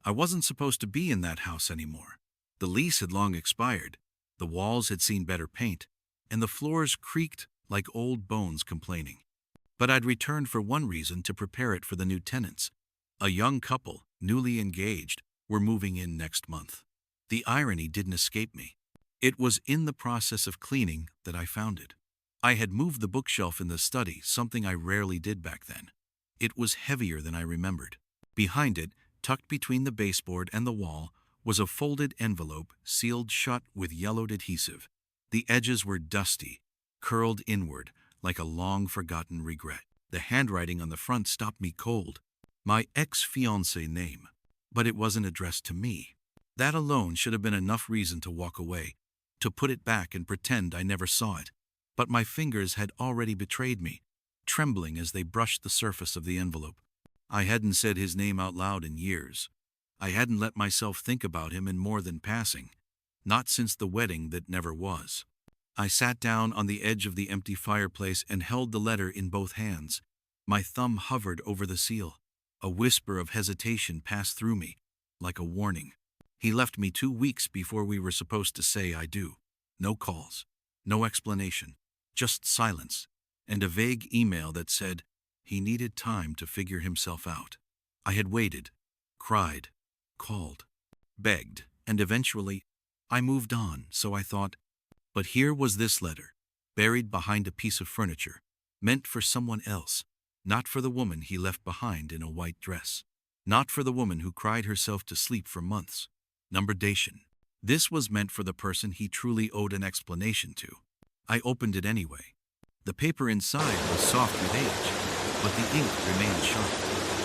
I wasn't supposed to be in that house anymore. The lease had long expired, the walls had seen better paint, and the floors creaked like old bones complaining. But I'd returned for one reason: to prepare it for the new tenants. A young couple, newly engaged, were moving in next month. The irony didn't escape me. It was in the process of cleaning that I found it. I had moved the bookshelf in the study, something I rarely did back then. It was heavier than I remembered. Behind it, tucked between the baseboard and the wall, was a folded envelope sealed shut with yellowed adhesive. The edges were dusty, curled inward like a long-forgotten regret. The handwriting on the front stopped me cold. My ex-fiancé name. But it wasn't addressed to me. That alone should have been enough reason to walk away, to put it back and pretend I never saw it. But my fingers had already betrayed me, trembling as they brushed the surface of the envelope. I hadn't said his name out loud in years. I hadn't let myself think about him in more than passing, not since the wedding that never was. I sat down on the edge of the empty fireplace and held the letter in both hands. My thumb hovered over the seal. A whisper of hesitation passed through me, like a warning. He left me 2 weeks before we were supposed to say I do. No calls, no explanation, just silence, and a vague email that said he needed time to figure himself out. I had waited, cried, called, begged, and eventually I moved on, so I thought. But here was this letter, buried behind a piece of furniture, meant for someone else, not for the woman he left behind in a white dress, not for the woman who cried herself to sleep for months. Numberdation. This was meant for the person he truly owed an explanation to. I opened it anyway. The paper inside was soft with age, but the ink remained sharp.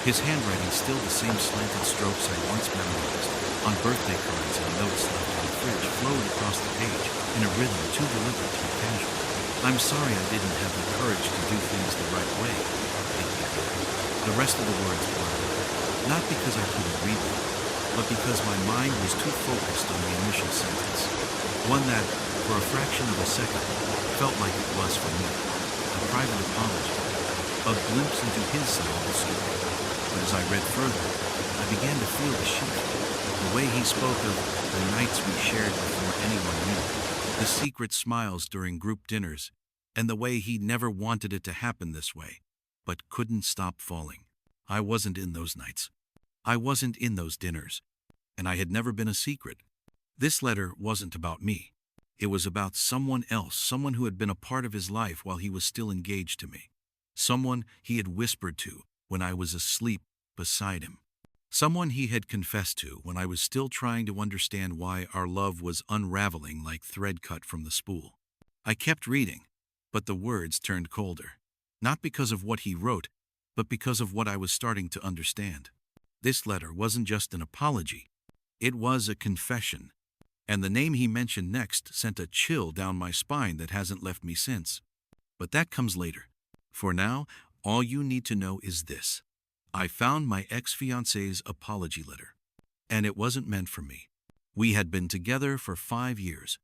His handwriting still the same slanted strokes I once memorized. On birthday cards and notes left in the fridge flowed across the page in a rhythm too deliberate to be casual. I'm sorry I didn't have the courage to do things the right way, it began. The rest of the words blurred, not because I couldn't read them, but because my mind was too focused on the initial sentence. One that, for a fraction of a second, felt like it was for me. A private apology, a glimpse into his side of the story. But as I read further, I began to feel the shift. The way he spoke of the nights we shared before anyone knew, the secret smiles during group dinners, and the way he never wanted it to happen this way, but couldn't stop falling. I wasn't in those nights. I wasn't in those dinners, and I had never been a secret. This letter wasn't about me. It was about someone else, someone who had been a part of his life while he was still engaged to me. Someone he had whispered to when I was asleep beside him. Someone he had confessed to when I was still trying to understand why our love was unraveling like thread cut from the spool. I kept reading, but the words turned colder. Not because of what he wrote, but because of what I was starting to understand. This letter wasn't just an apology. It was a confession. And the name he mentioned next sent a chill down my spine that hasn't left me since. But that comes later. For now, all you need to know is this. I found my ex-fiancé's apology letter. And it wasn't meant for me. We had been together for 5 years.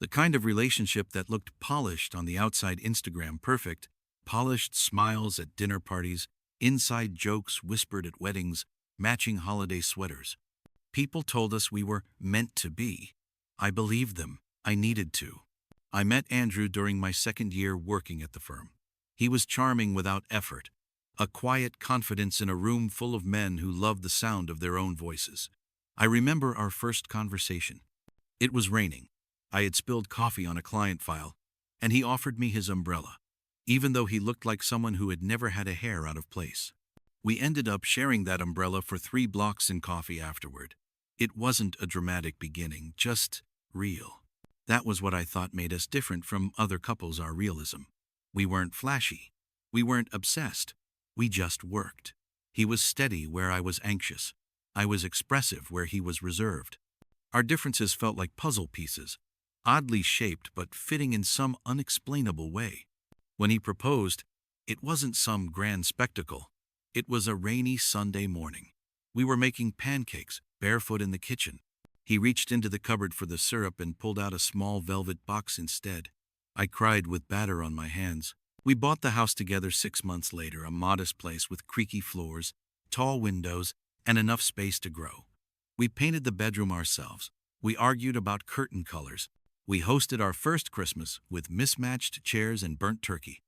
The kind of relationship that looked polished on the outside, Instagram perfect, polished smiles at dinner parties, inside jokes whispered at weddings, matching holiday sweaters. People told us we were meant to be. I believed them. I needed to. I met Andrew during my 2nd year working at the firm. He was charming without effort, a quiet confidence in a room full of men who loved the sound of their own voices. I remember our first conversation. It was raining. I had spilled coffee on a client file, and he offered me his umbrella, even though he looked like someone who had never had a hair out of place. We ended up sharing that umbrella for 3 blocks in coffee afterward. It wasn't a dramatic beginning, just real. That was what I thought made us different from other couples, our realism. We weren't flashy. We weren't obsessed. We just worked. He was steady where I was anxious. I was expressive where he was reserved. Our differences felt like puzzle pieces, oddly shaped but fitting in some unexplainable way. When he proposed, it wasn't some grand spectacle. It was a rainy Sunday morning. We were making pancakes, barefoot in the kitchen. He reached into the cupboard for the syrup and pulled out a small velvet box instead. I cried with batter on my hands. We bought the house together 6 months later, a modest place with creaky floors, tall windows, and enough space to grow. We painted the bedroom ourselves. We argued about curtain colors. We hosted our first Christmas with mismatched chairs and burnt turkey.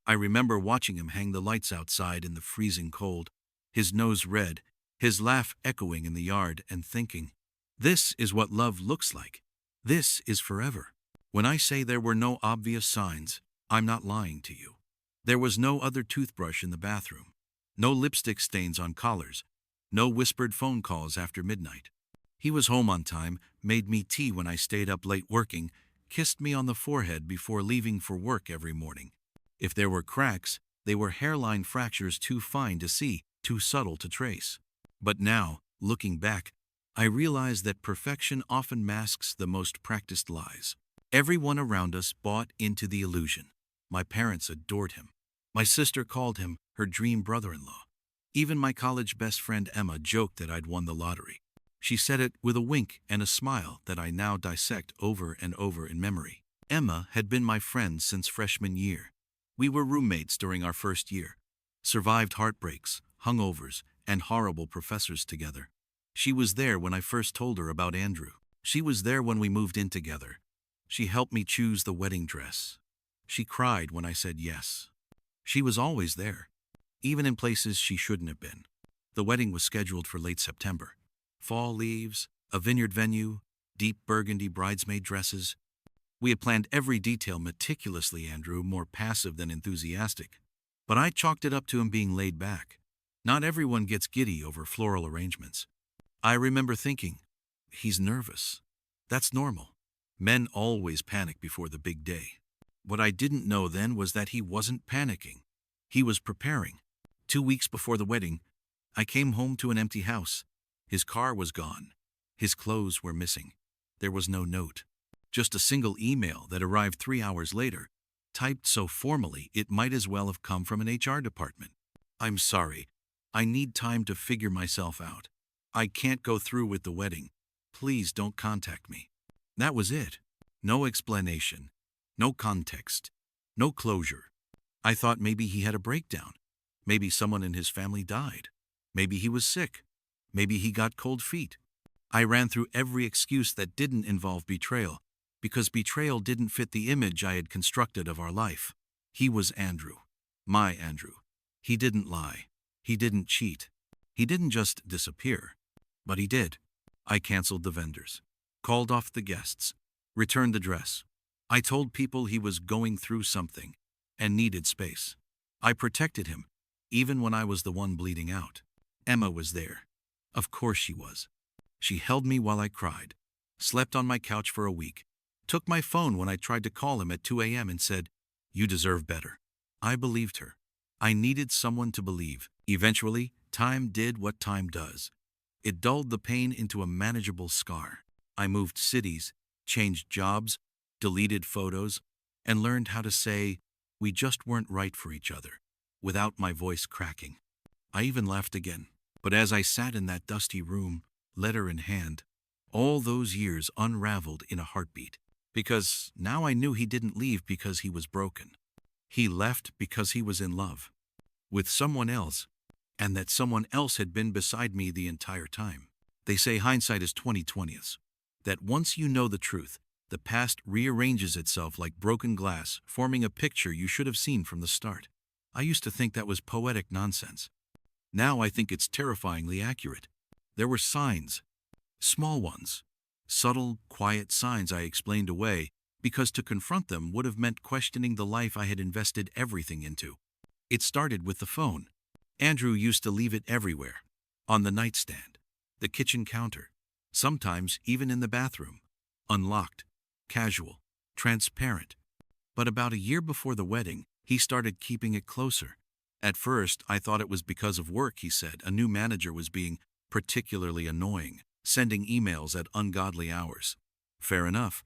I remember watching him hang the lights outside in the freezing cold, his nose red, his laugh echoing in the yard, and thinking, this is what love looks like. This is forever. When I say there were no obvious signs, I'm not lying to you. There was no other toothbrush in the bathroom, no lipstick stains on collars, no whispered phone calls after midnight. He was home on time, made me tea when I stayed up late working, kissed me on the forehead before leaving for work every morning. If there were cracks, they were hairline fractures too fine to see, too subtle to trace. But now, looking back, I realize that perfection often masks the most practiced lies. Everyone around us bought into the illusion. My parents adored him. My sister called him her dream brother-in-law. Even my college best friend Emma joked that I'd won the lottery. She said it with a wink and a smile that I now dissect over and over in memory. Emma had been my friend since freshman year. We were roommates during our first year, survived heartbreaks, hungovers, and horrible professors together. She was there when I first told her about Andrew. She was there when we moved in together. She helped me choose the wedding dress. She cried when I said yes. She was always there, even in places she shouldn't have been. The wedding was scheduled for late September. Fall leaves, a vineyard venue, deep burgundy bridesmaid dresses. We had planned every detail meticulously, Andrew, more passive than enthusiastic. But I chalked it up to him being laid back. Not everyone gets giddy over floral arrangements. I remember thinking, he's nervous. That's normal. Men always panic before the big day. What I didn't know then was that he wasn't panicking. He was preparing. 2 weeks before the wedding, I came home to an empty house. His car was gone. His clothes were missing. There was no note. Just a single email that arrived 3 hours later, typed so formally it might as well have come from an HR department. I'm sorry. I need time to figure myself out. I can't go through with the wedding. Please don't contact me. That was it. No explanation. No context. No closure. I thought maybe he had a breakdown. Maybe someone in his family died. Maybe he was sick. Maybe he got cold feet. I ran through every excuse that didn't involve betrayal, because betrayal didn't fit the image I had constructed of our life. He was Andrew. My Andrew. He didn't lie. He didn't cheat. He didn't just disappear. But he did. I canceled the vendors, called off the guests, returned the dress. I told people he was going through something and needed space. I protected him, even when I was the one bleeding out. Emma was there. Of course she was. She held me while I cried, slept on my couch for a week, took my phone when I tried to call him at 2 a.m. and said, "You deserve better." I believed her. I needed someone to believe. Eventually, time did what time does. It dulled the pain into a manageable scar. I moved cities, changed jobs, deleted photos, and learned how to say, we just weren't right for each other, without my voice cracking. I even laughed again. But as I sat in that dusty room, letter in hand, all those years unraveled in a heartbeat. Because now I knew he didn't leave because he was broken. He left because he was in love with someone else, and that someone else had been beside me the entire time. They say hindsight is 20/20. That once you know the truth, the past rearranges itself like broken glass, forming a picture you should have seen from the start. I used to think that was poetic nonsense. Now I think it's terrifyingly accurate. There were signs, small ones, subtle, quiet signs I explained away, because to confront them would have meant questioning the life I had invested everything into. It started with the phone. Andrew used to leave it everywhere. On the nightstand, the kitchen counter, sometimes even in the bathroom. Unlocked, casual, transparent. But about a year before the wedding, he started keeping it closer. At first, I thought it was because of work, he said. A new manager was being particularly annoying, sending emails at ungodly hours. Fair enough.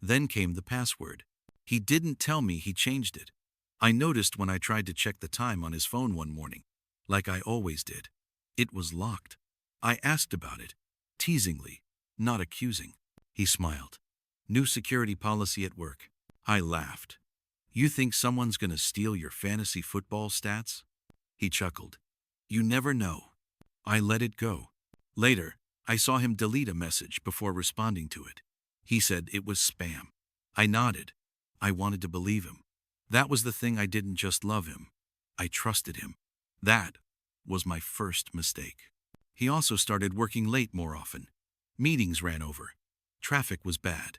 Then came the password. He didn't tell me he changed it. I noticed when I tried to check the time on his phone one morning, like I always did. It was locked. I asked about it, teasingly, not accusing. He smiled. New security policy at work. I laughed. You think someone's gonna steal your fantasy football stats? He chuckled. You never know. I let it go. Later, I saw him delete a message before responding to it. He said it was spam. I nodded. I wanted to believe him. That was the thing. I didn't just love him. I trusted him. That was my first mistake. He also started working late more often. Meetings ran over. Traffic was bad.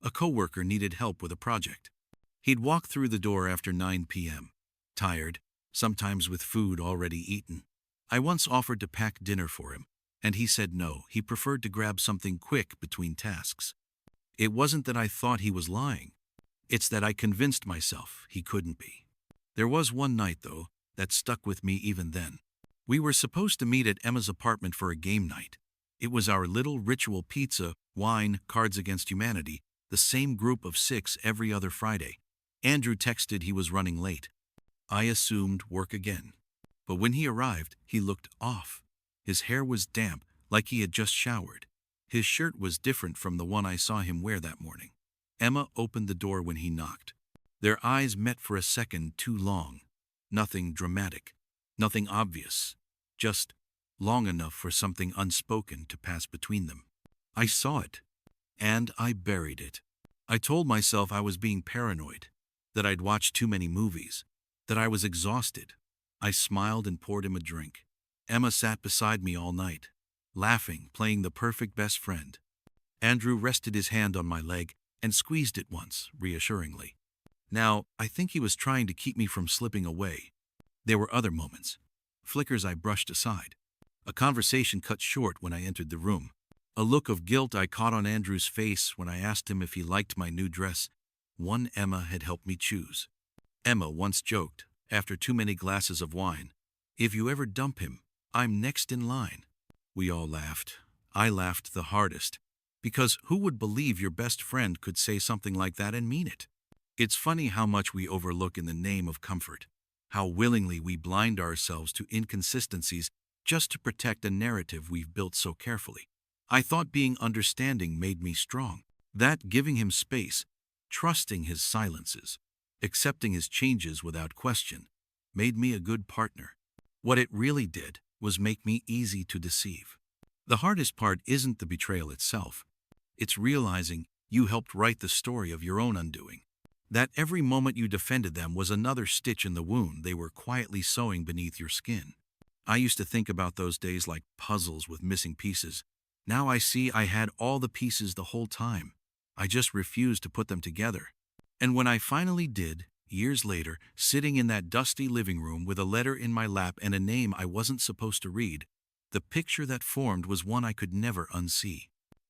A coworker needed help with a project. He'd walk through the door after 9 p.m., tired, sometimes with food already eaten. I once offered to pack dinner for him, and he said no. He preferred to grab something quick between tasks. It wasn't that I thought he was lying. It's that I convinced myself he couldn't be. There was one night, though, that stuck with me even then. We were supposed to meet at Emma's apartment for a game night. It was our little ritual: pizza, wine, Cards Against Humanity, the same group of 6 every other Friday. Andrew texted he was running late. I assumed work again. But when he arrived, he looked off. His hair was damp, like he had just showered. His shirt was different from the one I saw him wear that morning. Emma opened the door when he knocked. Their eyes met for a second too long. Nothing dramatic, nothing obvious, just long enough for something unspoken to pass between them. I saw it, and I buried it. I told myself I was being paranoid, that I'd watched too many movies, that I was exhausted. I smiled and poured him a drink. Emma sat beside me all night, laughing, playing the perfect best friend. Andrew rested his hand on my leg and squeezed it once, reassuringly. Now, I think he was trying to keep me from slipping away. There were other moments, flickers I brushed aside. A conversation cut short when I entered the room. A look of guilt I caught on Andrew's face when I asked him if he liked my new dress, one Emma had helped me choose. Emma once joked, after too many glasses of wine, "If you ever dump him, I'm next in line." We all laughed. I laughed the hardest, because who would believe your best friend could say something like that and mean it? It's funny how much we overlook in the name of comfort, how willingly we blind ourselves to inconsistencies just to protect a narrative we've built so carefully. I thought being understanding made me strong, that giving him space, trusting his silences, accepting his changes without question, made me a good partner. What it really did was make me easy to deceive. The hardest part isn't the betrayal itself. It's realizing you helped write the story of your own undoing. That every moment you defended them was another stitch in the wound they were quietly sewing beneath your skin. I used to think about those days like puzzles with missing pieces. Now I see I had all the pieces the whole time. I just refused to put them together. And when I finally did, years later, sitting in that dusty living room with a letter in my lap and a name I wasn't supposed to read, the picture that formed was one I could never unsee.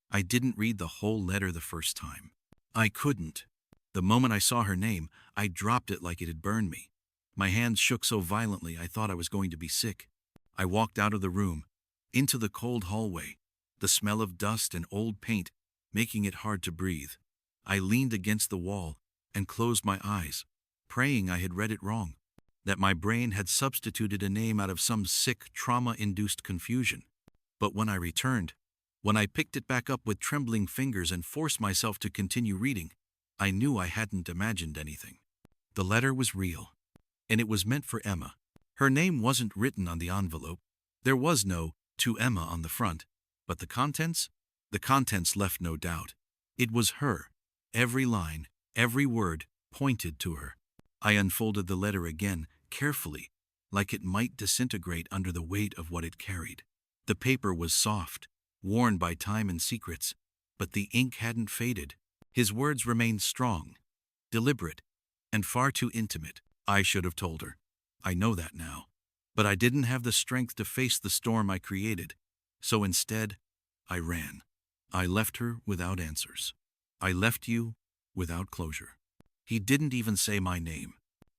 I didn't read the whole letter the first time. I couldn't. The moment I saw her name, I dropped it like it had burned me. My hands shook so violently I thought I was going to be sick. I walked out of the room, into the cold hallway, the smell of dust and old paint making it hard to breathe. I leaned against the wall and closed my eyes, praying I had read it wrong, that my brain had substituted a name out of some sick, trauma-induced confusion. But when I returned, when I picked it back up with trembling fingers and forced myself to continue reading, I knew I hadn't imagined anything. The letter was real, and it was meant for Emma. Her name wasn't written on the envelope. There was no "to Emma" on the front, but the contents left no doubt. It was her. Every line, every word pointed to her. I unfolded the letter again, carefully, like it might disintegrate under the weight of what it carried. The paper was soft, worn by time and secrets, but the ink hadn't faded. His words remained strong, deliberate, and far too intimate. I should have told her. I know that now. But I didn't have the strength to face the storm I created. So instead, I ran. I left her without answers. I left you without closure. He didn't even say my name.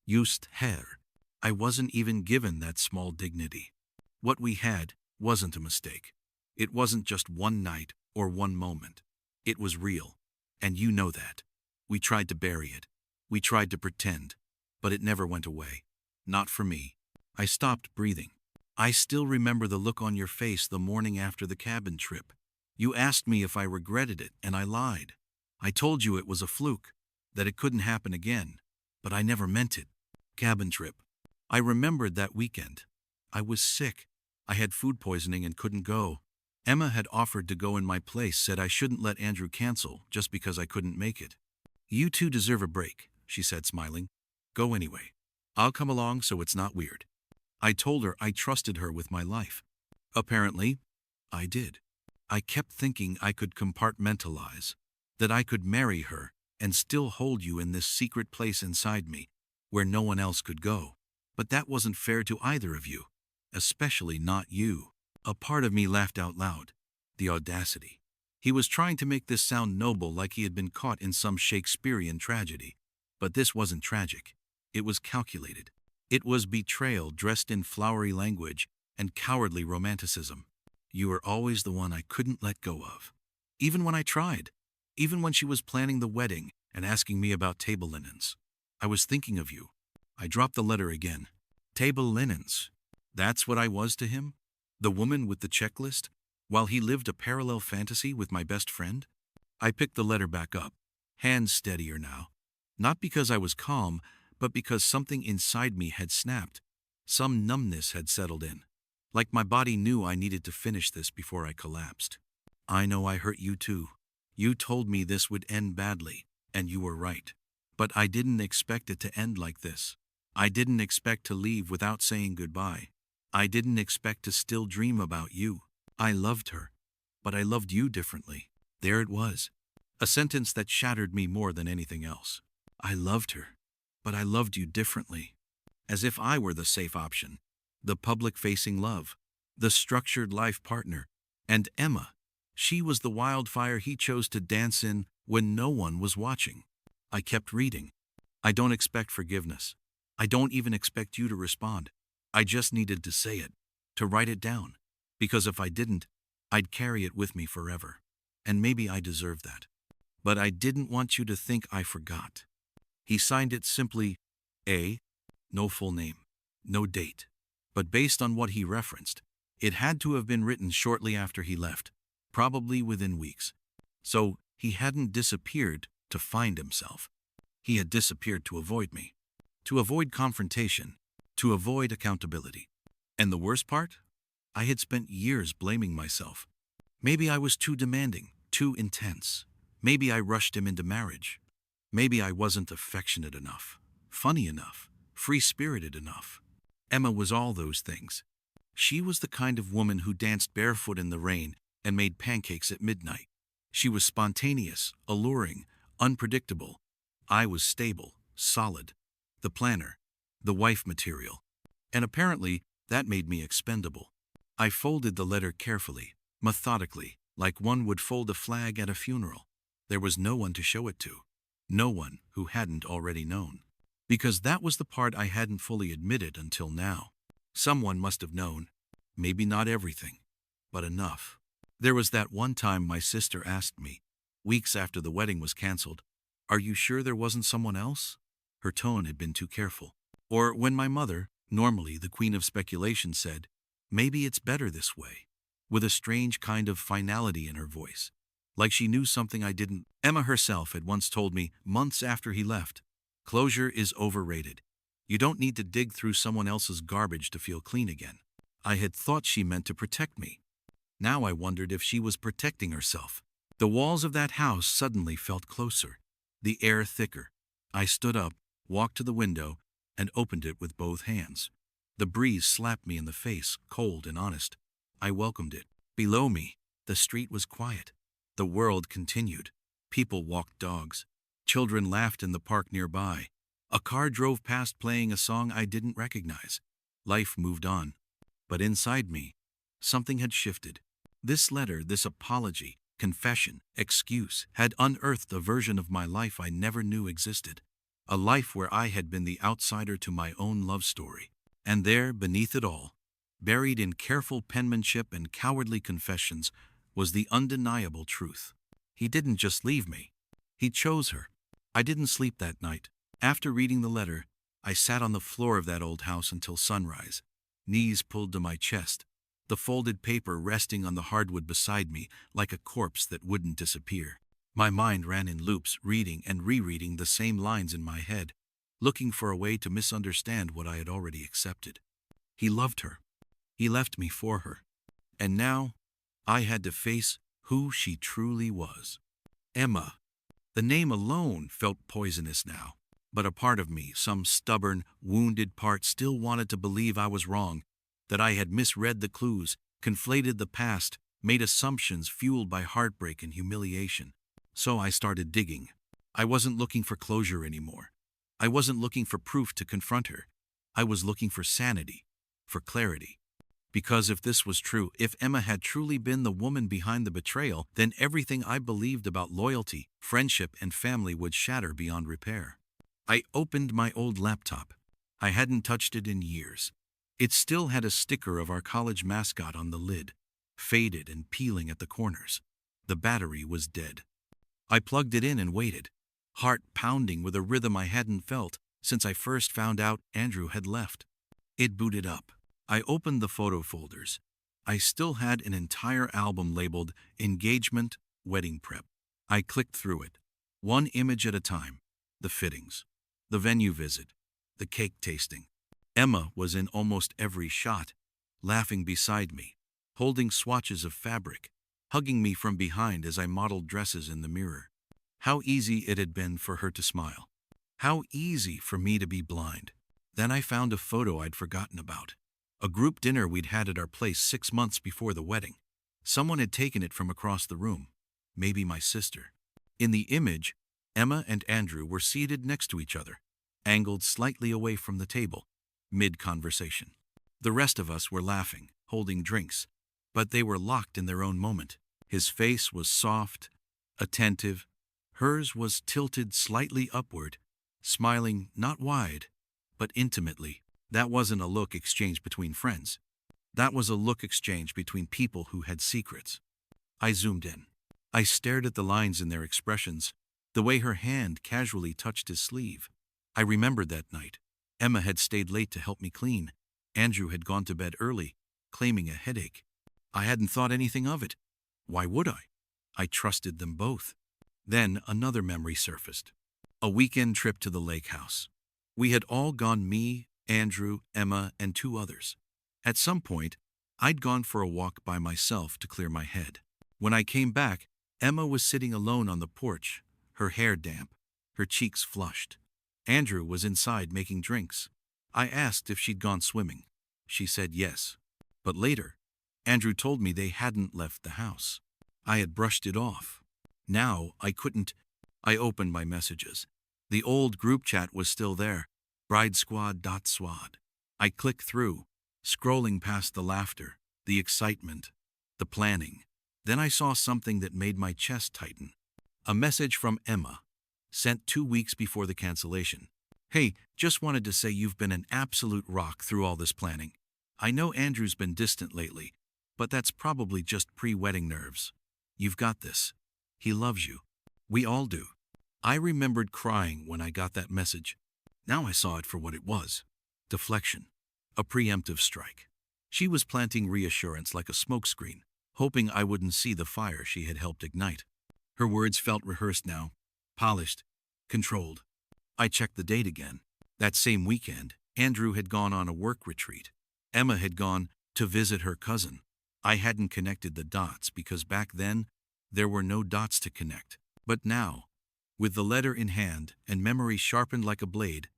Just Herr. I wasn't even given that small dignity. What we had wasn't a mistake. It wasn't just one night or one moment. It was real. And you know that. We tried to bury it. We tried to pretend. But it never went away. Not for me. I stopped breathing. I still remember the look on your face the morning after the cabin trip. You asked me if I regretted it, and I lied. I told you it was a fluke, that it couldn't happen again. But I never meant it. Cabin trip. I remembered that weekend. I was sick. I had food poisoning and couldn't go. Emma had offered to go in my place, said I shouldn't let Andrew cancel just because I couldn't make it. You two deserve a break, she said, smiling. Go anyway. I'll come along so it's not weird. I told her I trusted her with my life. Apparently, I did. I kept thinking I could compartmentalize, that I could marry her and still hold you in this secret place inside me where no one else could go. But that wasn't fair to either of you, especially not you. A part of me laughed out loud. The audacity. He was trying to make this sound noble, like he had been caught in some Shakespearean tragedy. But this wasn't tragic. It was calculated. It was betrayal dressed in flowery language and cowardly romanticism. You were always the one I couldn't let go of. Even when I tried. Even when she was planning the wedding and asking me about table linens. I was thinking of you. I dropped the letter again. Table linens. That's what I was to him? The woman with the checklist? While he lived a parallel fantasy with my best friend? I picked the letter back up, hands steadier now. Not because I was calm, but because something inside me had snapped. Some numbness had settled in. Like my body knew I needed to finish this before I collapsed. I know I hurt you too. You told me this would end badly, and you were right. But I didn't expect it to end like this. I didn't expect to leave without saying goodbye. I didn't expect to still dream about you. I loved her, but I loved you differently. There it was. A sentence that shattered me more than anything else. I loved her, but I loved you differently. As if I were the safe option, the public-facing love, the structured life partner. And Emma, she was the wildfire he chose to dance in when no one was watching. I kept reading. I don't expect forgiveness. I don't even expect you to respond. I just needed to say it, to write it down. Because if I didn't, I'd carry it with me forever. And maybe I deserve that. But I didn't want you to think I forgot. He signed it simply A, no full name, no date. But based on what he referenced, it had to have been written shortly after he left, probably within weeks. So he hadn't disappeared to find himself. He had disappeared to avoid me, to avoid confrontation, to avoid accountability. And the worst part? I had spent years blaming myself. Maybe I was too demanding, too intense. Maybe I rushed him into marriage. Maybe I wasn't affectionate enough, funny enough, free-spirited enough. Emma was all those things. She was the kind of woman who danced barefoot in the rain and made pancakes at midnight. She was spontaneous, alluring, unpredictable. I was stable, solid, the planner, the wife material. And apparently, that made me expendable. I folded the letter carefully, methodically, like one would fold a flag at a funeral. There was no one to show it to. No one who hadn't already known. Because that was the part I hadn't fully admitted until now. Someone must have known. Maybe not everything, but enough. There was that one time my sister asked me, weeks after the wedding was canceled, "Are you sure there wasn't someone else?" Her tone had been too careful. Or when my mother, normally the queen of speculation, said, "Maybe it's better this way," with a strange kind of finality in her voice. Like she knew something I didn't. Emma herself had once told me, months after he left, "Closure is overrated. You don't need to dig through someone else's garbage to feel clean again." I had thought she meant to protect me. Now I wondered if she was protecting herself. The walls of that house suddenly felt closer, the air thicker. I stood up, walked to the window, and opened it with both hands. The breeze slapped me in the face, cold and honest. I welcomed it. Below me, the street was quiet. The world continued. People walked dogs. Children laughed in the park nearby. A car drove past playing a song I didn't recognize. Life moved on. But inside me, something had shifted. This letter, this apology, confession, excuse, had unearthed a version of my life I never knew existed. A life where I had been the outsider to my own love story. And there, beneath it all, buried in careful penmanship and cowardly confessions, was the undeniable truth. He didn't just leave me. He chose her. I didn't sleep that night. After reading the letter, I sat on the floor of that old house until sunrise, knees pulled to my chest, the folded paper resting on the hardwood beside me like a corpse that wouldn't disappear. My mind ran in loops, reading and rereading the same lines in my head, looking for a way to misunderstand what I had already accepted. He loved her. He left me for her. And now, I had to face who she truly was. Emma. The name alone felt poisonous now. But a part of me, some stubborn, wounded part, still wanted to believe I was wrong, that I had misread the clues, conflated the past, made assumptions fueled by heartbreak and humiliation. So I started digging. I wasn't looking for closure anymore. I wasn't looking for proof to confront her. I was looking for sanity, for clarity. Because if this was true, if Emma had truly been the woman behind the betrayal, then everything I believed about loyalty, friendship, and family would shatter beyond repair. I opened my old laptop. I hadn't touched it in years. It still had a sticker of our college mascot on the lid, faded and peeling at the corners. The battery was dead. I plugged it in and waited, heart pounding with a rhythm I hadn't felt since I first found out Andrew had left. It booted up. I opened the photo folders. I still had an entire album labeled Engagement, Wedding Prep. I clicked through it, one image at a time. The fittings, the venue visit, the cake tasting. Emma was in almost every shot, laughing beside me, holding swatches of fabric, hugging me from behind as I modeled dresses in the mirror. How easy it had been for her to smile. How easy for me to be blind. Then I found a photo I'd forgotten about. A group dinner we'd had at our place 6 months before the wedding. Someone had taken it from across the room. Maybe my sister. In the image, Emma and Andrew were seated next to each other, angled slightly away from the table, mid-conversation. The rest of us were laughing, holding drinks, but they were locked in their own moment. His face was soft, attentive. Hers was tilted slightly upward, smiling not wide, but intimately. That wasn't a look exchanged between friends. That was a look exchanged between people who had secrets. I zoomed in. I stared at the lines in their expressions, the way her hand casually touched his sleeve. I remembered that night. Emma had stayed late to help me clean. Andrew had gone to bed early, claiming a headache. I hadn't thought anything of it. Why would I? I trusted them both. Then another memory surfaced. A weekend trip to the lake house. We had all gone, me, Andrew, Emma, and 2 others. At some point, I'd gone for a walk by myself to clear my head. When I came back, Emma was sitting alone on the porch, her hair damp, her cheeks flushed. Andrew was inside making drinks. I asked if she'd gone swimming. She said yes. But later, Andrew told me they hadn't left the house. I had brushed it off. Now I couldn't. I opened my messages. The old group chat was still there. Bridesquad.swad. I clicked through, scrolling past the laughter, the excitement, the planning. Then I saw something that made my chest tighten. A message from Emma, sent 2 weeks before the cancellation. Hey, just wanted to say you've been an absolute rock through all this planning. I know Andrew's been distant lately, but that's probably just pre-wedding nerves. You've got this. He loves you. We all do. I remembered crying when I got that message. Now I saw it for what it was. Deflection. A preemptive strike. She was planting reassurance like a smokescreen, hoping I wouldn't see the fire she had helped ignite. Her words felt rehearsed now, polished, controlled. I checked the date again. That same weekend, Andrew had gone on a work retreat. Emma had gone to visit her cousin. I hadn't connected the dots because back then, there were no dots to connect. But now, with the letter in hand and memory sharpened like a blade,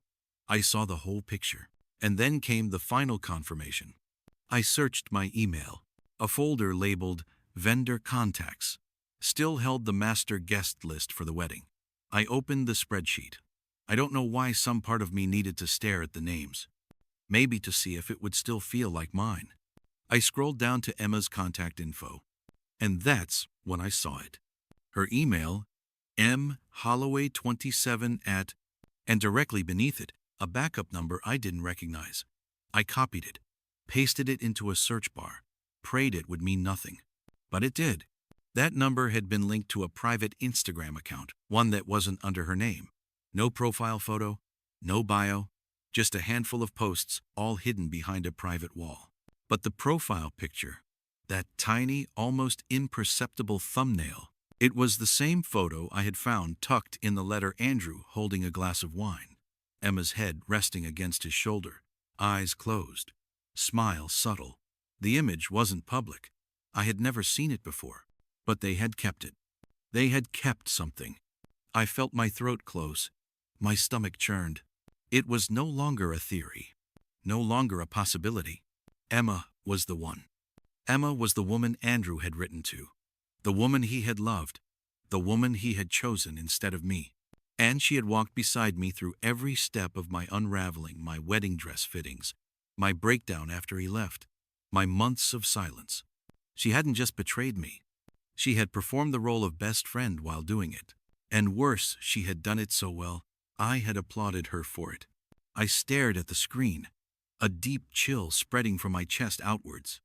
I saw the whole picture. And then came the final confirmation. I searched my email. A folder labeled Vendor Contacts still held the master guest list for the wedding. I opened the spreadsheet. I don't know why some part of me needed to stare at the names. Maybe to see if it would still feel like mine. I scrolled down to Emma's contact info. And that's when I saw it. Her email, mholloway27 at, and directly beneath it, a backup number I didn't recognize. I copied it, pasted it into a search bar, prayed it would mean nothing. But it did. That number had been linked to a private Instagram account, one that wasn't under her name. No profile photo, no bio, just a handful of posts, all hidden behind a private wall. But the profile picture, that tiny, almost imperceptible thumbnail, it was the same photo I had found tucked in the letter Andrew holding a glass of wine. Emma's head resting against his shoulder, eyes closed, smile subtle. The image wasn't public. I had never seen it before, but they had kept it. They had kept something. I felt my throat close. My stomach churned. It was no longer a theory, no longer a possibility. Emma was the one. Emma was the woman Andrew had written to, the woman he had loved, the woman he had chosen instead of me. And she had walked beside me through every step of my unraveling, my wedding dress fittings, my breakdown after he left, my months of silence. She hadn't just betrayed me. She had performed the role of best friend while doing it. And worse, she had done it so well, I had applauded her for it. I stared at the screen, a deep chill spreading from my chest outwards.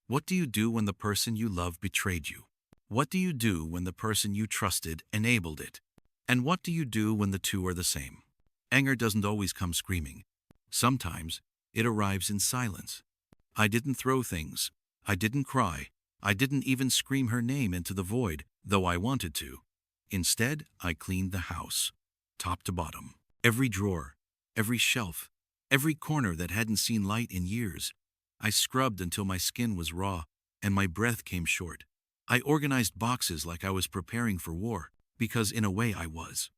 What do you do when the person you love betrayed you? What do you do when the person you trusted enabled it? And what do you do when the two are the same? Anger doesn't always come screaming. Sometimes it arrives in silence. I didn't throw things. I didn't cry. I didn't even scream her name into the void, though I wanted to. Instead, I cleaned the house, top to bottom. Every drawer, every shelf, every corner that hadn't seen light in years. I scrubbed until my skin was raw and my breath came short. I organized boxes like I was preparing for war, because in a way I was.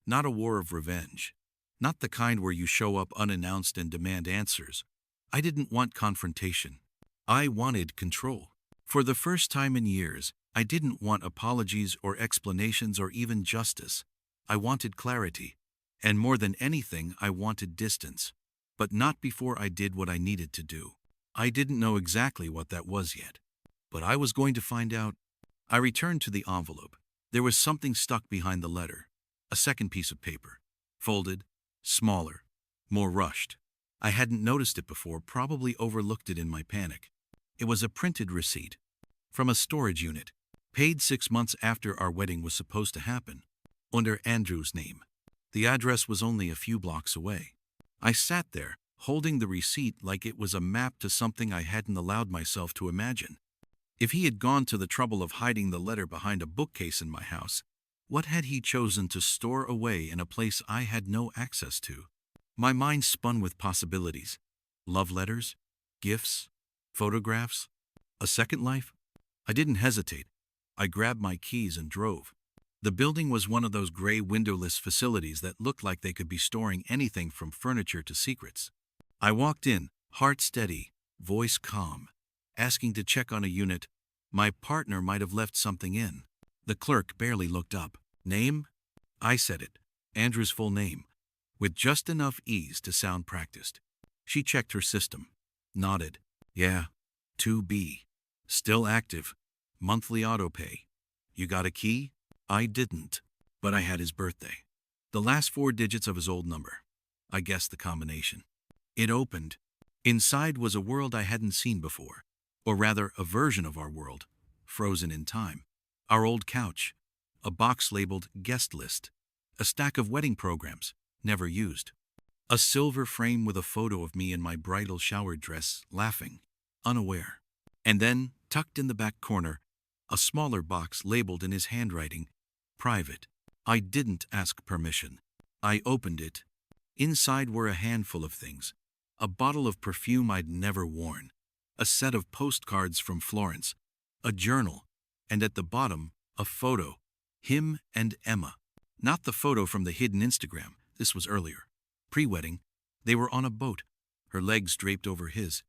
Not a war of revenge. Not the kind where you show up unannounced and demand answers. I didn't want confrontation. I wanted control. For the first time in years, I didn't want apologies or explanations or even justice. I wanted clarity. And more than anything, I wanted distance. But not before I did what I needed to do. I didn't know exactly what that was yet. But I was going to find out. I returned to the envelope. There was something stuck behind the letter. A second piece of paper. Folded, smaller, more rushed. I hadn't noticed it before, probably overlooked it in my panic. It was a printed receipt. From a storage unit. Paid 6 months after our wedding was supposed to happen. Under Andrew's name. The address was only a few blocks away. I sat there, holding the receipt like it was a map to something I hadn't allowed myself to imagine. If he had gone to the trouble of hiding the letter behind a bookcase in my house, what had he chosen to store away in a place I had no access to? My mind spun with possibilities. Love letters? Gifts? Photographs? A second life? I didn't hesitate. I grabbed my keys and drove. The building was one of those gray windowless facilities that looked like they could be storing anything from furniture to secrets. I walked in, heart steady, voice calm, asking to check on a unit. My partner might have left something in. The clerk barely looked up. Name? I said it. Andrew's full name, with just enough ease to sound practiced. She checked her system, nodded. Yeah, 2B. Still active. Monthly autopay. You got a key? I didn't, but I had his birthday. The last 4 digits of his old number. I guessed the combination. It opened. Inside was a world I hadn't seen before, or rather a version of our world, frozen in time. Our old couch, a box labeled guest list, a stack of wedding programs, never used, a silver frame with a photo of me in my bridal shower dress, laughing, unaware. And then, tucked in the back corner, a smaller box labeled in his handwriting, private. I didn't ask permission. I opened it. Inside were a handful of things. A bottle of perfume I'd never worn, a set of postcards from Florence, a journal, and at the bottom, a photo. Him and Emma. Not the photo from the hidden Instagram. This was earlier. Pre-wedding. They were on a boat, her legs draped over his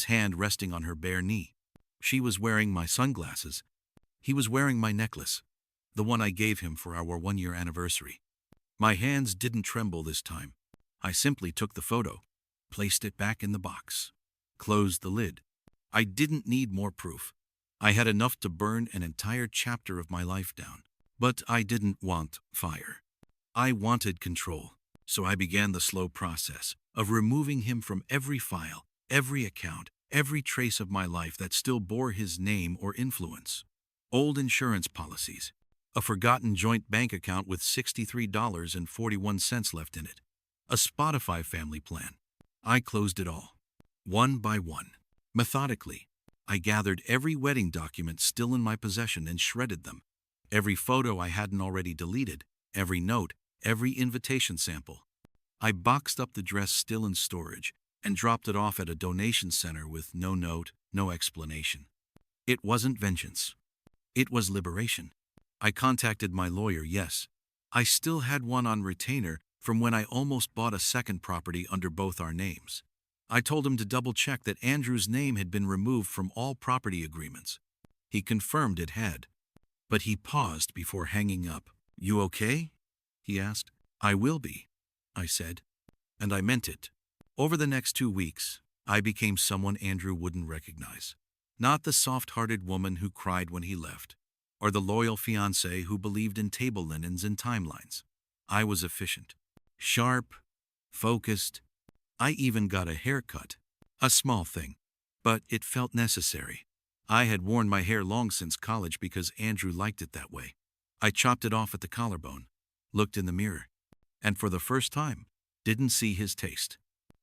hand resting on her bare knee. She was wearing my sunglasses. He was wearing my necklace, the one I gave him for our 1-year anniversary. My hands didn't tremble this time. I simply took the photo, placed it back in the box, closed the lid. I didn't need more proof. I had enough to burn an entire chapter of my life down. But I didn't want fire. I wanted control. So I began the slow process of removing him from every file, every account, every trace of my life that still bore his name or influence. Old insurance policies, a forgotten joint bank account with $63.41 left in it, a Spotify family plan. I closed it all, one by one. Methodically, I gathered every wedding document still in my possession and shredded them. Every photo I hadn't already deleted, every note, every invitation sample. I boxed up the dress still in storage and dropped it off at a donation center with no note, no explanation. It wasn't vengeance. It was liberation. I contacted my lawyer, yes. I still had one on retainer from when I almost bought a second property under both our names. I told him to double-check that Andrew's name had been removed from all property agreements. He confirmed it had. But he paused before hanging up. "You okay?" he asked. "I will be," I said. And I meant it. Over the next 2 weeks, I became someone Andrew wouldn't recognize. Not the soft-hearted woman who cried when he left, or the loyal fiancé who believed in table linens and timelines. I was efficient, sharp, focused. I even got a haircut. A small thing, but it felt necessary. I had worn my hair long since college because Andrew liked it that way. I chopped it off at the collarbone, looked in the mirror, and for the first time, didn't see his taste.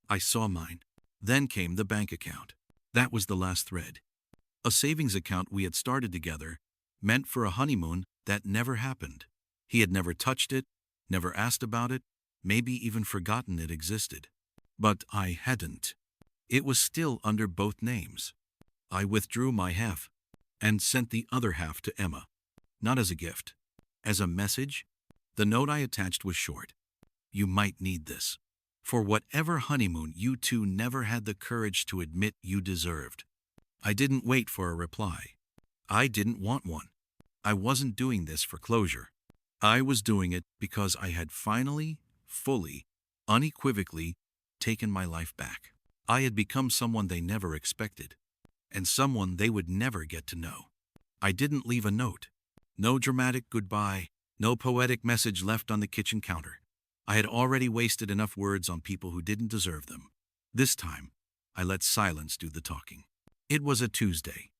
I saw mine. Then came the bank account. That was the last thread. A savings account we had started together, meant for a honeymoon that never happened. He had never touched it, never asked about it, maybe even forgotten it existed. But I hadn't. It was still under both names. I withdrew my half and sent the other half to Emma. Not as a gift. As a message. The note I attached was short. "You might need this. For whatever honeymoon you two never had the courage to admit you deserved." I didn't wait for a reply. I didn't want one. I wasn't doing this for closure. I was doing it because I had finally, fully, unequivocally taken my life back. I had become someone they never expected, and someone they would never get to know. I didn't leave a note. No dramatic goodbye, no poetic message left on the kitchen counter. I had already wasted enough words on people who didn't deserve them. This time, I let silence do the talking. It was a Tuesday.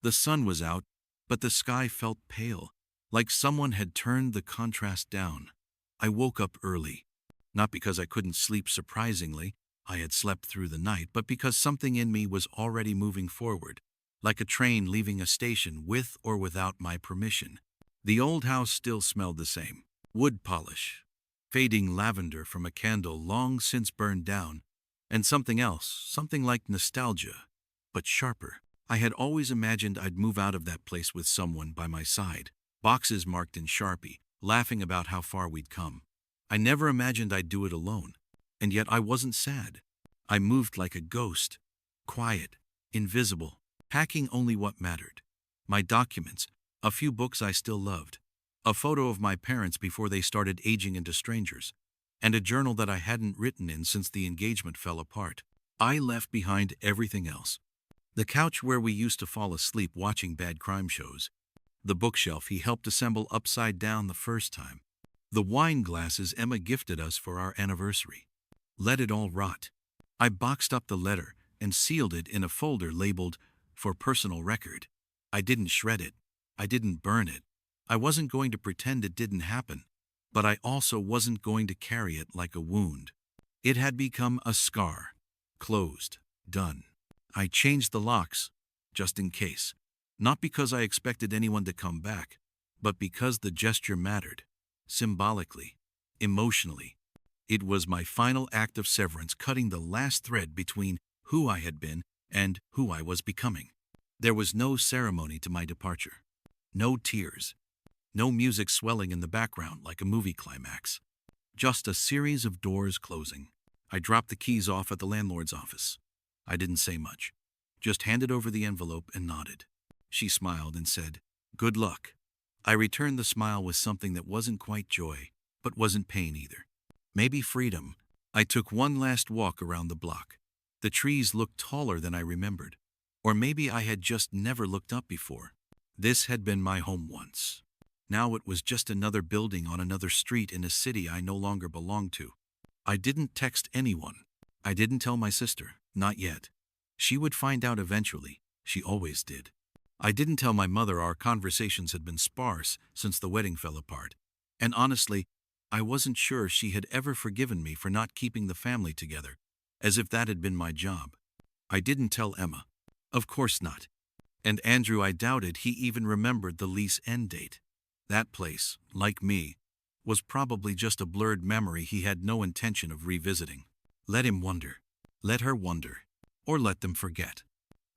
The sun was out, but the sky felt pale, like someone had turned the contrast down. I woke up early, not because I couldn't sleep surprisingly, I had slept through the night, but because something in me was already moving forward, like a train leaving a station with or without my permission. The old house still smelled the same. Wood polish, fading lavender from a candle long since burned down, and something else, something like nostalgia, but sharper. I had always imagined I'd move out of that place with someone by my side, boxes marked in Sharpie, laughing about how far we'd come. I never imagined I'd do it alone, and yet I wasn't sad. I moved like a ghost, quiet, invisible, packing only what mattered. My documents, a few books I still loved, a photo of my parents before they started aging into strangers, and a journal that I hadn't written in since the engagement fell apart. I left behind everything else. The couch where we used to fall asleep watching bad crime shows. The bookshelf he helped assemble upside down the first time. The wine glasses Emma gifted us for our anniversary. Let it all rot. I boxed up the letter and sealed it in a folder labeled, "For Personal Record." I didn't shred it. I didn't burn it. I wasn't going to pretend it didn't happen, but I also wasn't going to carry it like a wound. It had become a scar. Closed. Done. I changed the locks, just in case. Not because I expected anyone to come back, but because the gesture mattered. Symbolically. Emotionally. It was my final act of severance, cutting the last thread between who I had been and who I was becoming. There was no ceremony to my departure. No tears. No music swelling in the background like a movie climax. Just a series of doors closing. I dropped the keys off at the landlord's office. I didn't say much. Just handed over the envelope and nodded. She smiled and said, "Good luck." I returned the smile with something that wasn't quite joy, but wasn't pain either. Maybe freedom. I took one last walk around the block. The trees looked taller than I remembered. Or maybe I had just never looked up before. This had been my home once. Now it was just another building on another street in a city I no longer belonged to. I didn't text anyone. I didn't tell my sister, not yet. She would find out eventually. She always did. I didn't tell my mother our conversations had been sparse since the wedding fell apart. And honestly, I wasn't sure she had ever forgiven me for not keeping the family together, as if that had been my job. I didn't tell Emma. Of course not. And Andrew, I doubted he even remembered the lease end date. That place, like me, was probably just a blurred memory he had no intention of revisiting. Let him wonder. Let her wonder. Or let them forget.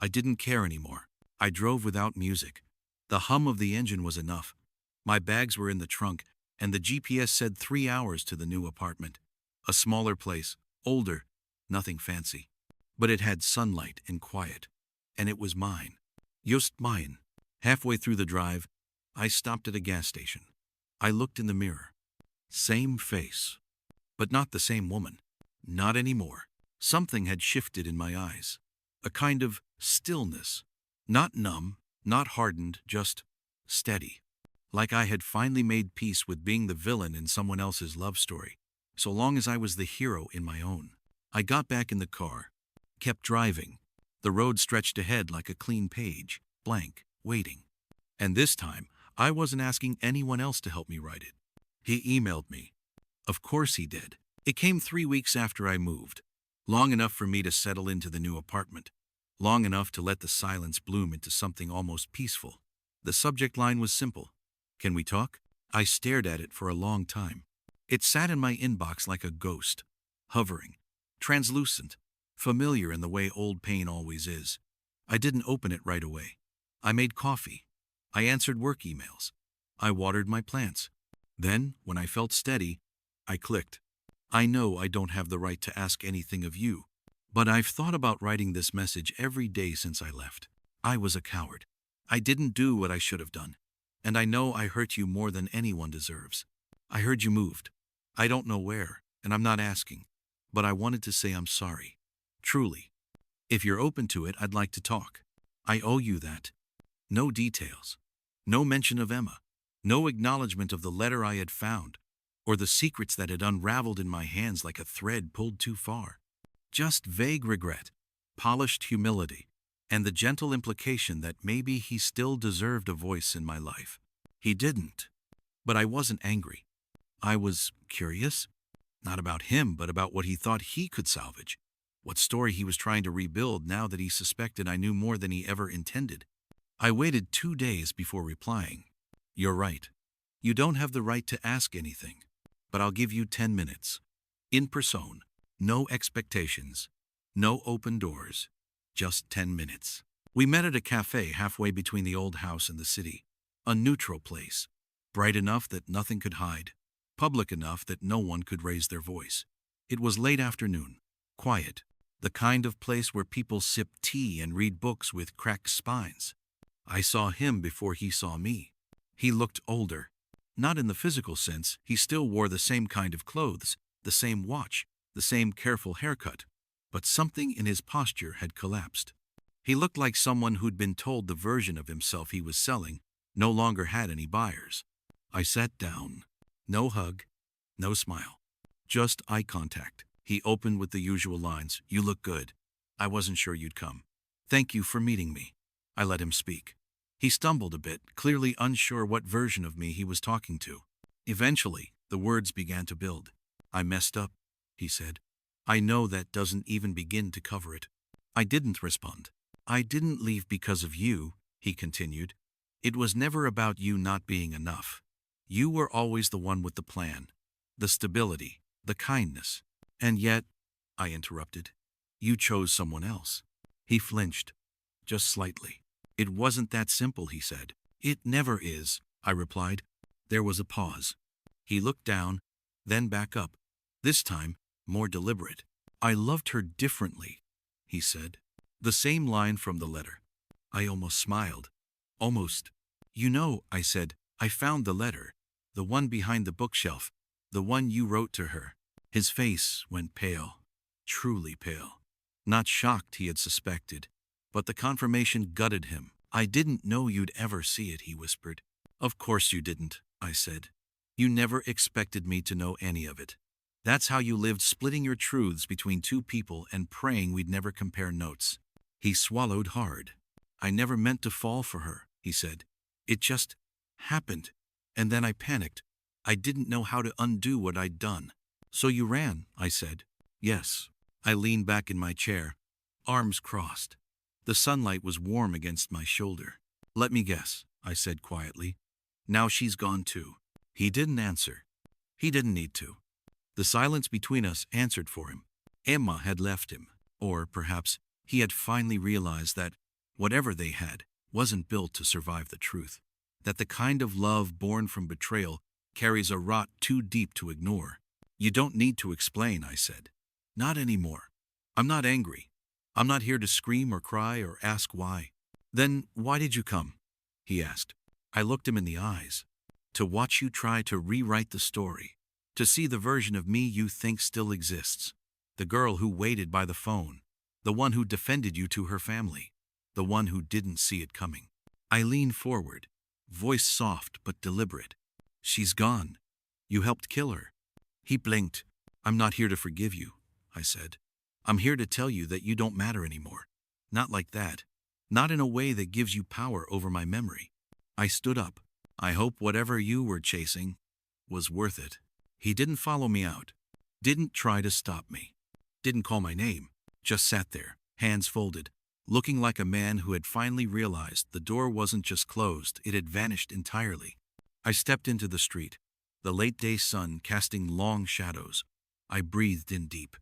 I didn't care anymore. I drove without music. The hum of the engine was enough. My bags were in the trunk, and the GPS said 3 hours to the new apartment. A smaller place, older, nothing fancy. But it had sunlight and quiet. And it was mine. Just mine. Halfway through the drive, I stopped at a gas station. I looked in the mirror. Same face. But not the same woman. Not anymore. Something had shifted in my eyes. A kind of stillness. Not numb, not hardened, just steady. Like I had finally made peace with being the villain in someone else's love story, so long as I was the hero in my own. I got back in the car, kept driving. The road stretched ahead like a clean page, blank, waiting. And this time, I wasn't asking anyone else to help me write it. He emailed me. Of course he did. It came 3 weeks after I moved, long enough for me to settle into the new apartment, long enough to let the silence bloom into something almost peaceful. The subject line was simple. Can we talk? I stared at it for a long time. It sat in my inbox like a ghost, hovering, translucent, familiar in the way old pain always is. I didn't open it right away. I made coffee. I answered work emails. I watered my plants. Then, when I felt steady, I clicked. I know I don't have the right to ask anything of you, but I've thought about writing this message every day since I left. I was a coward. I didn't do what I should have done. And I know I hurt you more than anyone deserves. I heard you moved. I don't know where, and I'm not asking. But I wanted to say I'm sorry. Truly. If you're open to it, I'd like to talk. I owe you that. No details. No mention of Emma. No acknowledgement of the letter I had found, or the secrets that had unraveled in my hands like a thread pulled too far. Just vague regret, polished humility, and the gentle implication that maybe he still deserved a voice in my life. He didn't. But I wasn't angry. I was curious. Not about him, but about what he thought he could salvage. What story he was trying to rebuild now that he suspected I knew more than he ever intended. I waited 2 days before replying. You're right. You don't have the right to ask anything. But I'll give you 10 minutes. In person. No expectations. No open doors. Just 10 minutes. We met at a cafe halfway between the old house and the city. A neutral place. Bright enough that nothing could hide. Public enough that no one could raise their voice. It was late afternoon. Quiet. The kind of place where people sip tea and read books with cracked spines. I saw him before he saw me. He looked older. Not in the physical sense, he still wore the same kind of clothes, the same watch, the same careful haircut. But something in his posture had collapsed. He looked like someone who'd been told the version of himself he was selling no longer had any buyers. I sat down. No hug, no smile. Just eye contact. He opened with the usual lines, "You look good. I wasn't sure you'd come. Thank you for meeting me." I let him speak. He stumbled a bit, clearly unsure what version of me he was talking to. Eventually, the words began to build. "I messed up," he said. "I know that doesn't even begin to cover it." I didn't respond. "I didn't leave because of you," he continued. "It was never about you not being enough. You were always the one with the plan, the stability, the kindness. And yet," I interrupted, "you chose someone else." He flinched, just slightly. "It wasn't that simple," he said. "It never is," I replied. There was a pause. He looked down, then back up, this time more deliberate. "I loved her differently," he said. The same line from the letter. I almost smiled. Almost. "You know," I said, "I found the letter. The one behind the bookshelf. The one you wrote to her." His face went pale. Truly pale. Not shocked, he had suspected, but the confirmation gutted him. "I didn't know you'd ever see it," he whispered. "Of course you didn't," I said. "You never expected me to know any of it. That's how you lived, splitting your truths between two people and praying we'd never compare notes." He swallowed hard. "I never meant to fall for her," he said. "It just happened. And then I panicked. I didn't know how to undo what I'd done." "So you ran," I said. "Yes." I leaned back in my chair, arms crossed. The sunlight was warm against my shoulder. "Let me guess," I said quietly. "Now she's gone too." He didn't answer. He didn't need to. The silence between us answered for him. Emma had left him, or perhaps he had finally realized that, whatever they had, wasn't built to survive the truth. That the kind of love born from betrayal carries a rot too deep to ignore. You don't need to explain, I said. Not anymore. I'm not angry. I'm not here to scream or cry or ask why. Then why did you come? He asked. I looked him in the eyes. To watch you try to rewrite the story. To see the version of me you think still exists. The girl who waited by the phone. The one who defended you to her family. The one who didn't see it coming. I leaned forward, voice soft but deliberate. She's gone. You helped kill her. He blinked. I'm not here to forgive you, I said. I'm here to tell you that you don't matter anymore. Not like that. Not in a way that gives you power over my memory. I stood up. I hope whatever you were chasing was worth it. He didn't follow me out. Didn't try to stop me. Didn't call my name. Just sat there, hands folded, looking like a man who had finally realized the door wasn't just closed, it had vanished entirely. I stepped into the street, the late-day sun casting long shadows. I breathed in deep.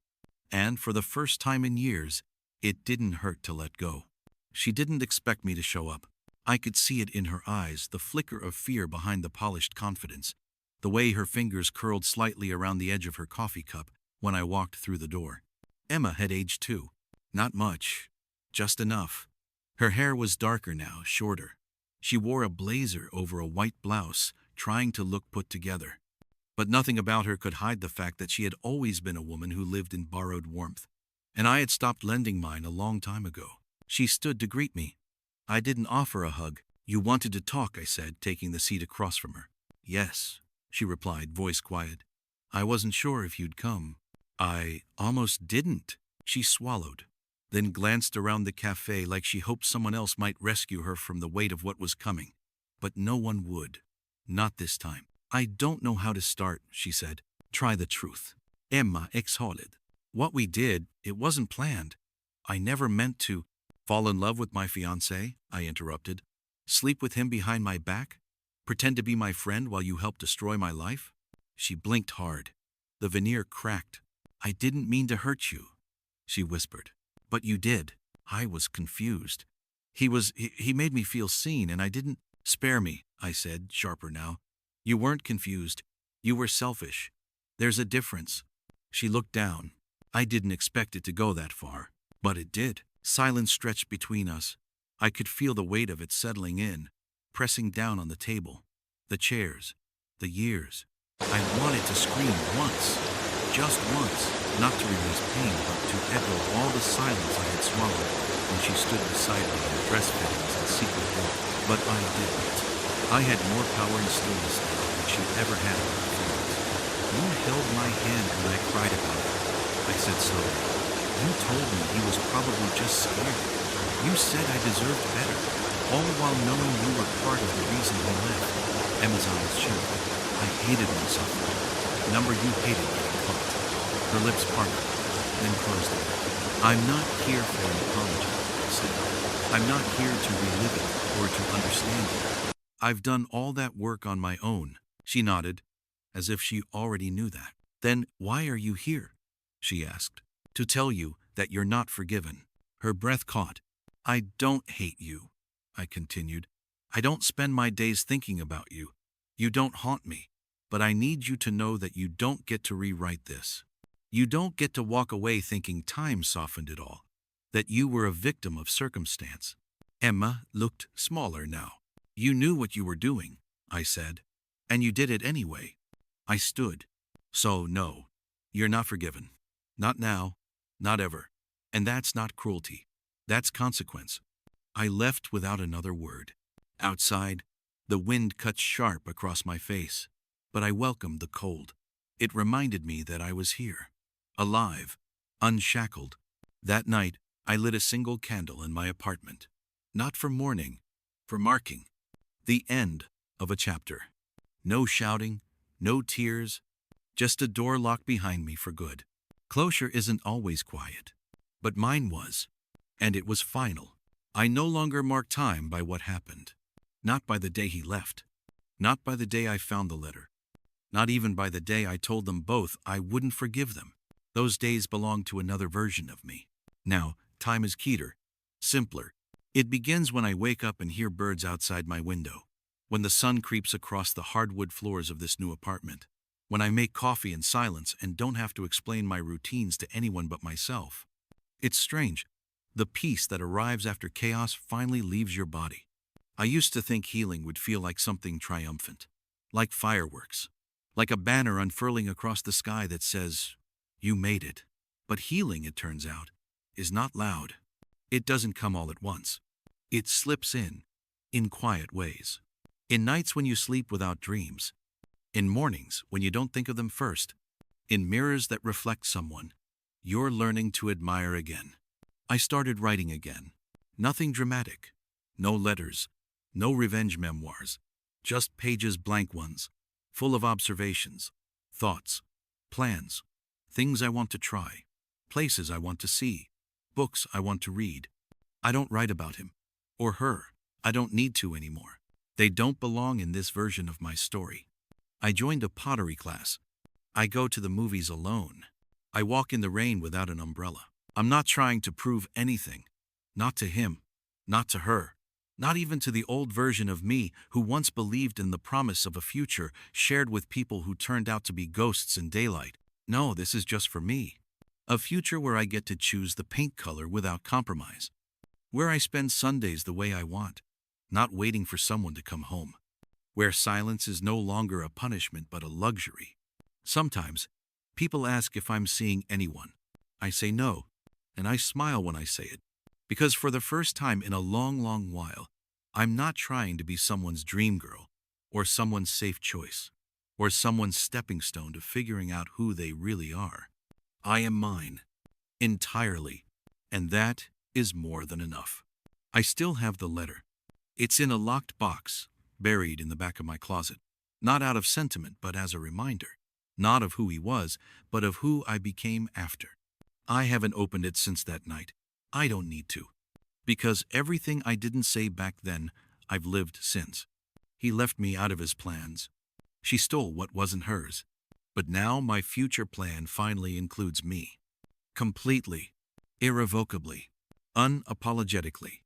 And for the first time in years, it didn't hurt to let go. She didn't expect me to show up. I could see it in her eyes, the flicker of fear behind the polished confidence, the way her fingers curled slightly around the edge of her coffee cup when I walked through the door. Emma had aged too. Not much. Just enough. Her hair was darker now, shorter. She wore a blazer over a white blouse, trying to look put together. But nothing about her could hide the fact that she had always been a woman who lived in borrowed warmth. And I had stopped lending mine a long time ago. She stood to greet me. I didn't offer a hug. You wanted to talk, I said, taking the seat across from her. Yes, she replied, voice quiet. I wasn't sure if you'd come. I almost didn't. She swallowed, then glanced around the cafe like she hoped someone else might rescue her from the weight of what was coming. But no one would. Not this time. I don't know how to start, she said. Try the truth. Emma exhaled. What we did, it wasn't planned. I never meant to fall in love with my fiancé, I interrupted. Sleep with him behind my back? Pretend to be my friend while you help destroy my life? She blinked hard. The veneer cracked. I didn't mean to hurt you, she whispered. But you did. I was confused. He made me feel seen, and I didn't. Spare me, I said, sharper now. You weren't confused. You were selfish. There's a difference. She looked down. I didn't expect it to go that far, but it did. Silence stretched between us. I could feel the weight of it settling in, pressing down on the table, the chairs, the years. I wanted to scream once, just once, not to release pain, but to echo all the silence I had swallowed when she stood beside me in dress fittings and secret guilt. But I didn't. I had more power and stillness now than she ever had in her feelings. You held my hand when I cried about it, I said slowly. You told me he was probably just scared. You said I deserved better, all while knowing you were part of the reason he left. Emma's eyes shimmered. I hated myself for it. Number you hated getting caught. Her lips parted, then closed again. I'm not here for an apology, I said. I'm not here to relive it or to understand it. I've done all that work on my own. She nodded, as if she already knew that. Then why are you here? She asked. To tell you that you're not forgiven. Her breath caught. I don't hate you, I continued. I don't spend my days thinking about you. You don't haunt me. But I need you to know that you don't get to rewrite this. You don't get to walk away thinking time softened it all. That you were a victim of circumstance. Emma looked smaller now. You knew what you were doing, I said. And you did it anyway. I stood. So no, you're not forgiven. Not now. Not ever. And that's not cruelty. That's consequence. I left without another word. Outside, the wind cut sharp across my face, but I welcomed the cold. It reminded me that I was here, alive, unshackled. That night, I lit a single candle in my apartment. Not for mourning, for marking. The end of a chapter. No shouting, no tears, just a door locked behind me for good. Closure isn't always quiet, but mine was, and it was final. I no longer mark time by what happened, not by the day he left, not by the day I found the letter, not even by the day I told them both I wouldn't forgive them. Those days belonged to another version of me. Now, time is keyter, simpler, It begins when I wake up and hear birds outside my window, when the sun creeps across the hardwood floors of this new apartment, when I make coffee in silence and don't have to explain my routines to anyone but myself. It's strange. The peace that arrives after chaos finally leaves your body. I used to think healing would feel like something triumphant, like fireworks, like a banner unfurling across the sky that says, "You made it." But healing, it turns out, is not loud. It doesn't come all at once. It slips in quiet ways. In nights when you sleep without dreams, in mornings when you don't think of them first, in mirrors that reflect someone you're learning to admire again. I started writing again. Nothing dramatic. No letters. No revenge memoirs. Just pages, blank ones, full of observations, thoughts, plans, things I want to try, places I want to see, books I want to read. I don't write about him or her. I don't need to anymore. They don't belong in this version of my story. I joined a pottery class. I go to the movies alone. I walk in the rain without an umbrella. I'm not trying to prove anything. Not to him. Not to her. Not even to the old version of me who once believed in the promise of a future shared with people who turned out to be ghosts in daylight. No, this is just for me. A future where I get to choose the paint color without compromise. Where I spend Sundays the way I want, not waiting for someone to come home. Where silence is no longer a punishment but a luxury. Sometimes, people ask if I'm seeing anyone. I say no, and I smile when I say it. Because for the first time in a long, long while, I'm not trying to be someone's dream girl, or someone's safe choice, or someone's stepping stone to figuring out who they really are. I am mine, entirely, and that is more than enough. I still have the letter. It's in a locked box, buried in the back of my closet. Not out of sentiment, but as a reminder. Not of who he was, but of who I became after. I haven't opened it since that night. I don't need to. Because everything I didn't say back then, I've lived since. He left me out of his plans. She stole what wasn't hers. But now my future plan finally includes me. Completely. Irrevocably. Unapologetically.